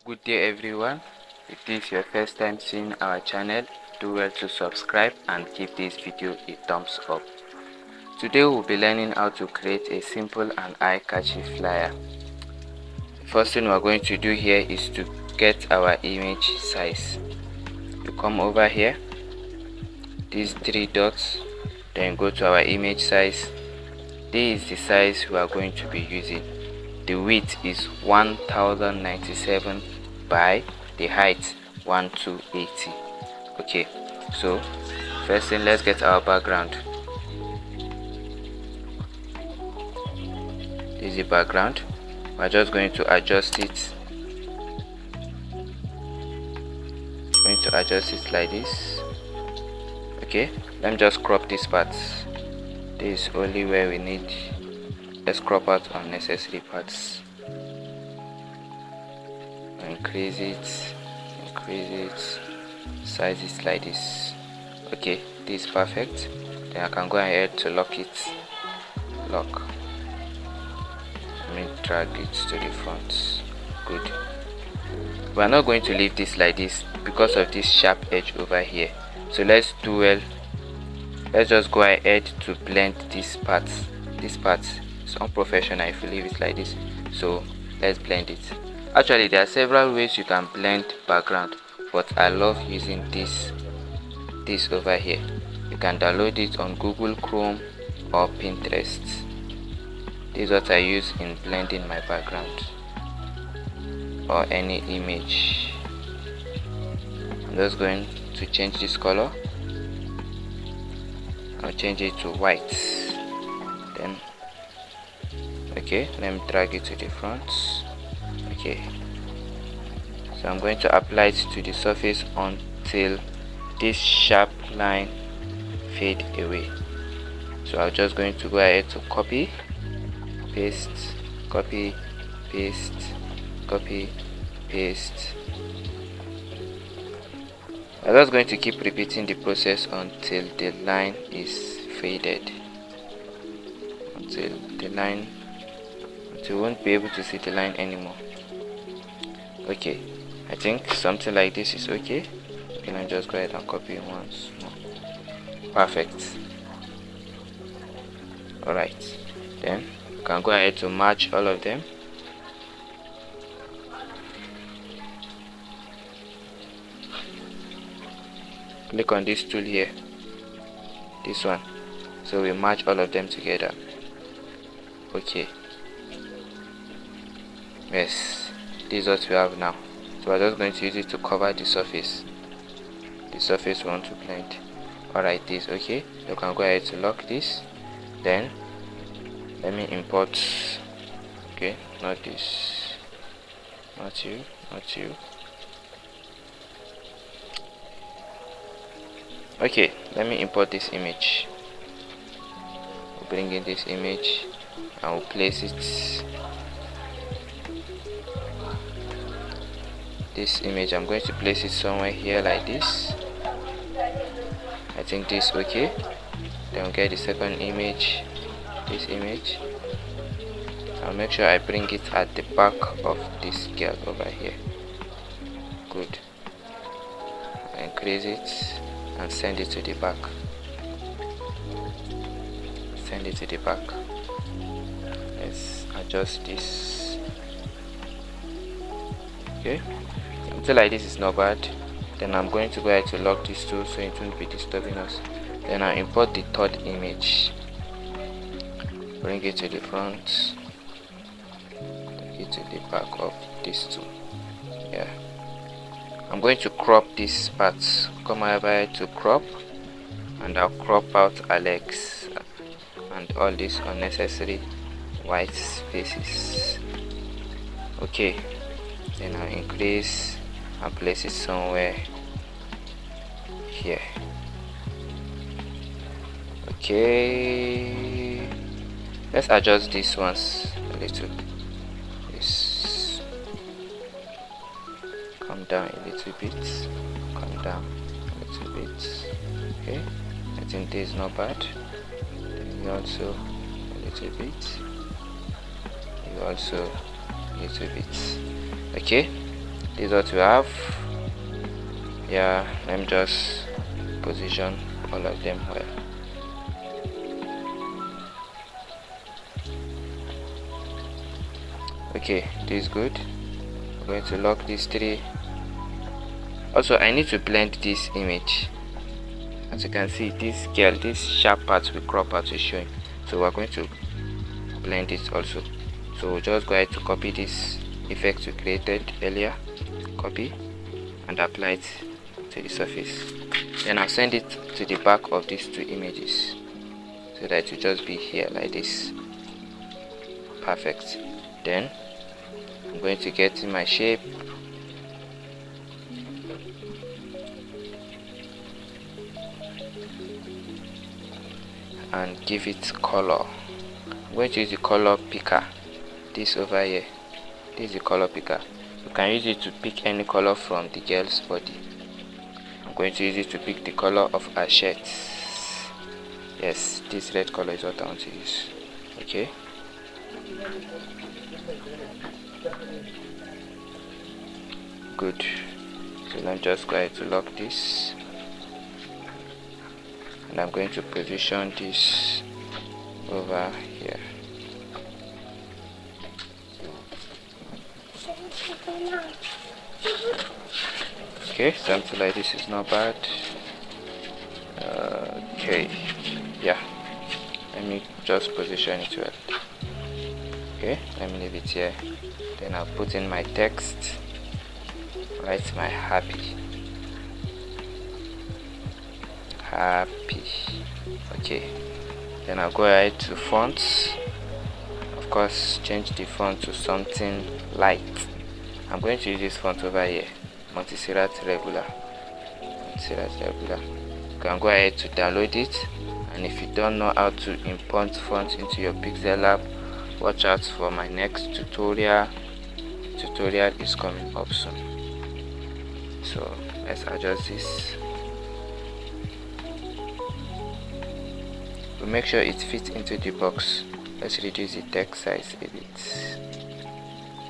Good day everyone. If this is your first time seeing our channel, do well to subscribe and give this video a thumbs up. Today we'll be learning how to create a simple and eye-catchy flyer. The first thing we're going to do here is to get our image size. You come over here, these three dots, then go to our image size. This is the size we are going to be using. The width is 1097 by the height 1280. Okay, so first thing, let's get our background. This is the background. We're just going to adjust it. Going to adjust it like this. Okay, let me just crop this part. This is only where we need. Let's crop out unnecessary parts. Increase it, size it like this. Okay, this is perfect. Then I can go ahead to lock it. Lock. Let me drag it to the front. Good. We are not going to leave this like this because of this sharp edge over here. So let's just go ahead to blend this part. This part is unprofessional if you leave it like this. So let's blend it. Actually, there are several ways you can blend background, but I love using this over here. You can download it on Google Chrome or Pinterest. This is what I use in blending my background or any image. I'm just going to change this color. I'll change it to white. Then okay, let me drag it to the front. Okay, so I'm going to apply it to the surface until this sharp line fade away. So I'm just going to go ahead to copy, paste, copy, paste, copy, paste. I'm just going to keep repeating the process until the line is faded. Until you won't be able to see the line anymore. Okay, I think something like this is okay. Then I'll just go ahead and copy once more. Perfect. Alright, then you can go ahead to match all of them. Click on this tool here, this one, so we match all of them together. Okay, yes, this is what we have now. So we're just going to use it to cover the surface we want to blend. Alright, this okay. You can go ahead to lock this. Then let me import. Okay, not this, not you. Okay, let me import this image. We'll bring in this image and we'll place it. This image, I'm going to place it somewhere here like this. I think this is okay. Then we'll get the second image, this image. I'll make sure I bring it at the back of this girl over here. Good. Increase it and send it to the back. Send it to the back. Let's adjust this. Okay, something like this is not bad. Then I'm going to go ahead to lock this tool so it won't be disturbing us. Then I'll import the third image. Bring it to the front. Take it to the back of this tool. Yeah. I'm going to crop this part. Come over to crop, and I'll crop out her legs and all these unnecessary white spaces. Okay, then I'll increase and place it somewhere here. Okay, let's adjust these ones a little. This come down a little bit, come down a little bit. Okay, I think this is not bad. Then also a little bit, also a little bit. Okay, this is what we have. Yeah, let me just position all of them well. Okay, this is good. I'm going to lock these three. Also, I need to blend this image. As you can see, this girl, this sharp part with crop part is showing, so we're going to blend it also. So just go ahead to copy this effect we created earlier, copy and apply it to the surface. Then I'll send it to the back of these two images so that it will just be here like this. Perfect. Then I'm going to get in my shape and give it color. I'm going to use the color picker, this over here. This is the color picker. You can use it to pick any color from the girl's body. I'm going to use it to pick the color of her shirt. Yes, this red color is what I want to use. Okay. Good. So now just go ahead to lock this. And I'm going to position this over here. Okay, something like this is not bad. Okay, yeah, let me just position it well. Okay, let me leave it here. Then I'll put in my text, write my happy. Okay, then I'll go ahead to fonts. Of course, change the font to something light. I'm going to use this font over here, Multi-Serif regular. You can go ahead to download it, and if you don't know how to import fonts into your Pixellab, watch out for my next tutorial. Tutorial is coming up soon. So let's adjust this. To make sure it fits into the box, let's reduce the text size a bit.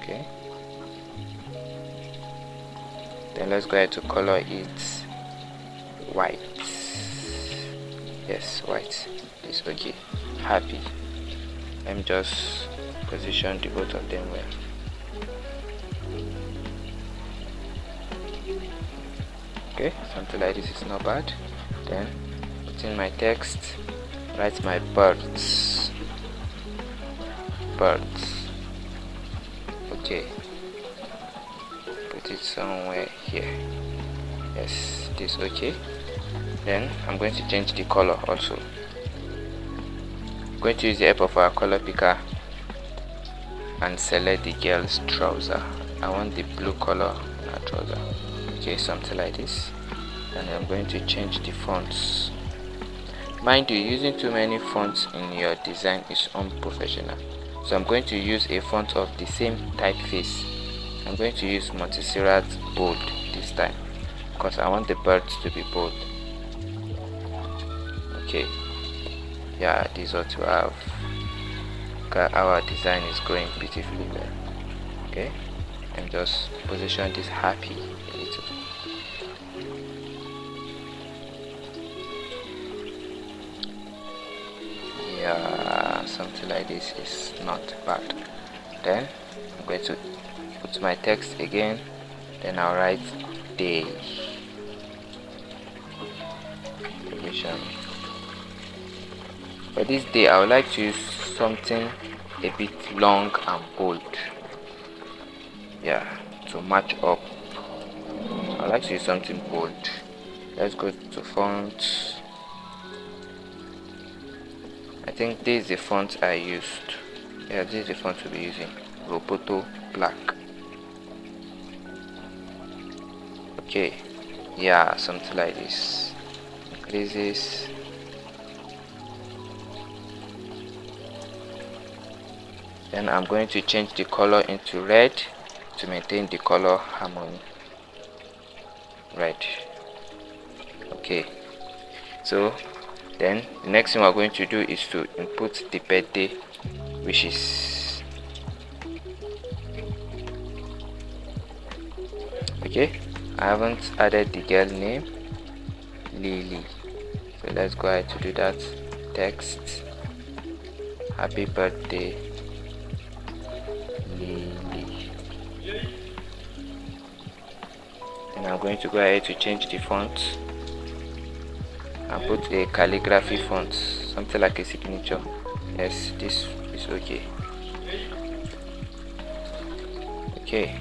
Okay. Then let's go ahead to color it white. Yes, white is okay. Happy. Let me just position the both of them well. Okay, something like this is not bad. Then put in my text, write my birds. Okay, put it somewhere here. Yes, this okay. Then I'm going to change the color also. I'm going to use the help of our color picker and select the girl's trouser. I want the blue color in her trouser. Okay, something like this. And I'm going to change the fonts. Mind you, using too many fonts in your design is unprofessional. So I'm going to use a font of the same typeface. I'm going to use Multi-Serif bold this time because I want the birds to be bold. Okay, yeah, this is what we have. Our design is going beautifully well. Okay, and just position this happy a little. Yeah, something like this is not bad. Then I'm going to put my text again. Then I'll write day. For this day, I would like to use something a bit long and bold. Yeah, to match up. I would like to use something bold. Let's go to font. I think this is the font I used. Yeah, this is the font we'll be using. Roboto Black. Okay, yeah, something like this. Increase this. Then I'm going to change the color into red to maintain the color harmony. Red. Okay, so then the next thing we're going to do is to input the birthday, which is Okay, I haven't added the girl name, Lily, so let's go ahead to do that. Text, happy birthday Lily. And I'm going to go ahead to change the font and put a calligraphy font, something like a signature. Yes, this is okay. Okay,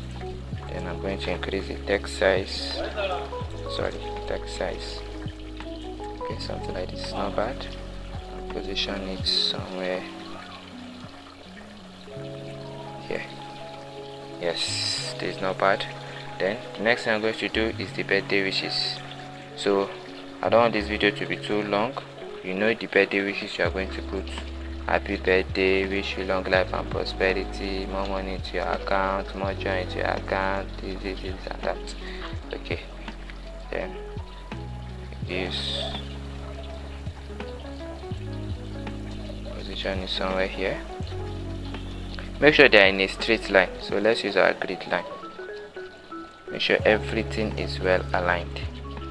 then I'm going to increase the text size. Okay, something like this is not bad. Position it somewhere here. Yes, this is not bad. Then the next thing I'm going to do is the birthday wishes. So I don't want this video to be too long. You know the birthday wishes you are going to put. Happy birthday, wish you long life and prosperity, more money into your account, more joy into your account, this and that. Okay, then use position is somewhere here. Make sure they are in a straight line, so let's use our grid line. Make sure everything is well aligned.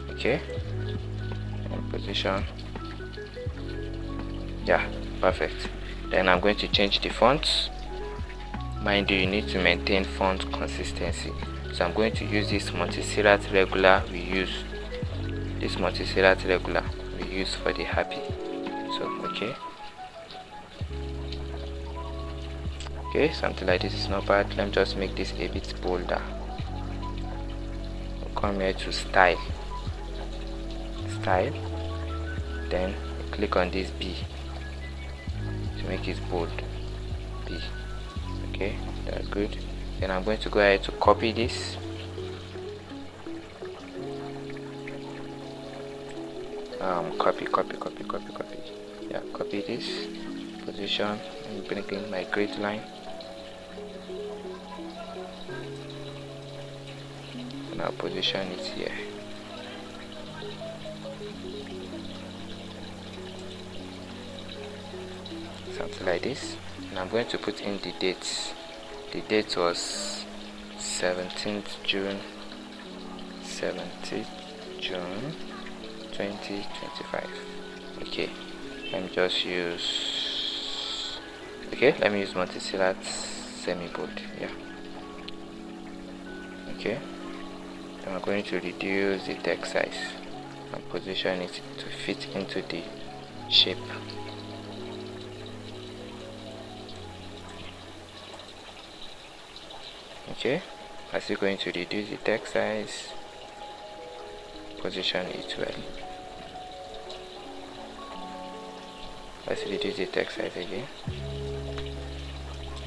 Okay, and position, yeah, perfect. Then I'm going to change the fonts. Mind you need to maintain font consistency, so I'm going to use this multi-serif regular we use for the happy. So okay, something like this is not bad. Let me just make this a bit bolder. We'll come here to style, then click on this B to make it bold. B. Okay, that's good. Then I'm going to go ahead to copy this. Copy. Yeah, copy this. Position and bring in my grid line. And I'll position it here. Something like this. And I'm going to put in the dates. The date was 17th June 2025. Okay, let me just use multi-serif semi-bold. Yeah. Okay, then I'm going to reduce the text size and position it to fit into the shape. Okay, I'm still going to reduce the text size, position it well. Let's reduce the text size again.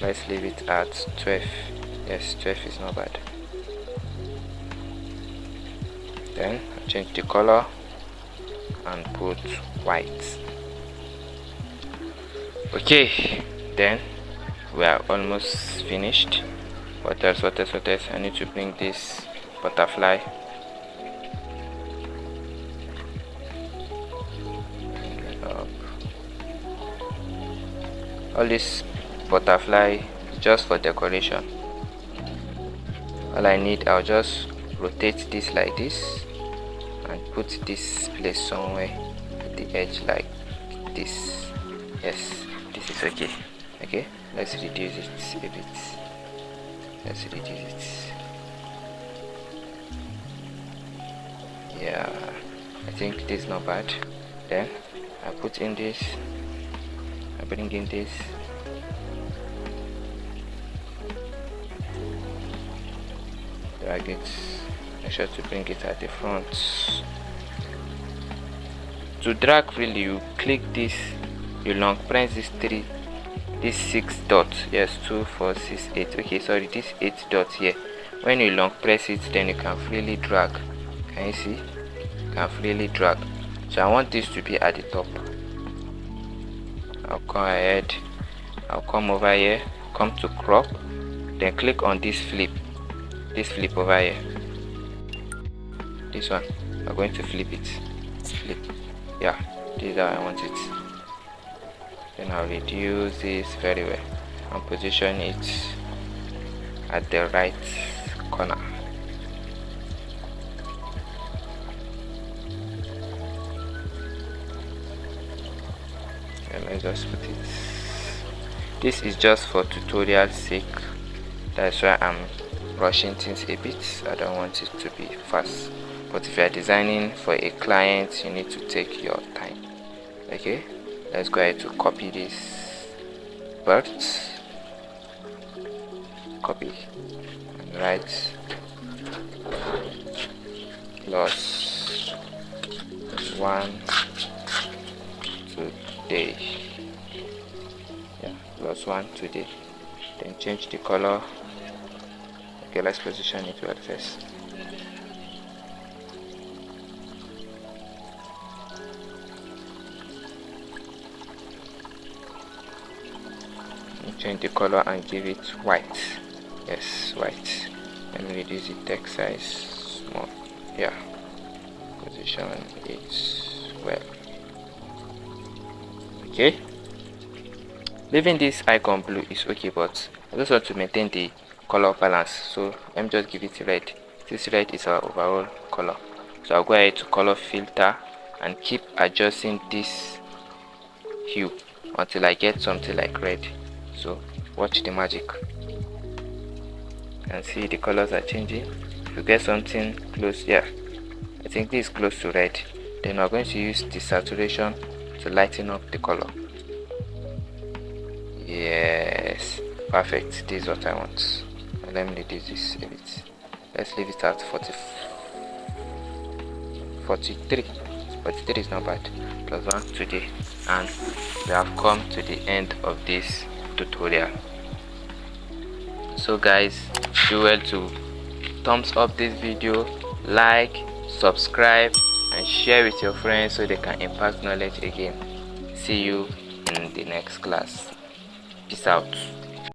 Let's leave it at 12. Yes, 12 is not bad. Then I change the color and put white. Okay, then we are almost finished. What else? I need to bring this butterfly. All this butterfly just for decoration. All I need, I'll just rotate this like this and put this place somewhere at the edge like this. Yes, this is okay. Okay, let's reduce it a bit. Yeah, I think this is not bad. Then I put in this, I bring in this, drag it, make sure to bring it at the front. To drag freely, you click this, you long press this 6 dots. Yes, 2 4 6 8. Okay, sorry, this 8 dots here. When you long press it, then you can freely drag. Can you see? You can freely drag. So I want this to be at the top. I'll go ahead, I'll come over here, come to crop, then click on this flip over here. This one, I'm going to flip it. Yeah, this is how I want it. Then I'll reduce this very well and position it at the right corner. just put it. This is just for tutorial sake, that's why I'm rushing things a bit. I don't want it to be fast, but if you are designing for a client, you need to take your time. Okay, let's go ahead to copy this birds, copy and write plus 1 today. Yeah, plus 1 today. Then change the color. Okay, let's position it well first. Change the color and give it white. Yes, white. Let me reduce the text size small. Yeah, position it well. Okay, leaving this icon blue is okay, but I just want to maintain the color balance, so let me just give it red. This red is our overall color, so I'll go ahead to color filter and keep adjusting this hue until I get something like red. So watch the magic and see the colors are changing. If you get something close, yeah, I think this is close to red, then we're going to use the saturation to lighten up the color. Yes, perfect. This is what I want. Let me reduce this a bit. Let's leave it at 43 is not bad. Plus 1 today, and we have come to the end of this tutorial. So guys, do well to thumbs up this video, like, subscribe and share with your friends so they can impart knowledge again. See you in the next class. Peace out.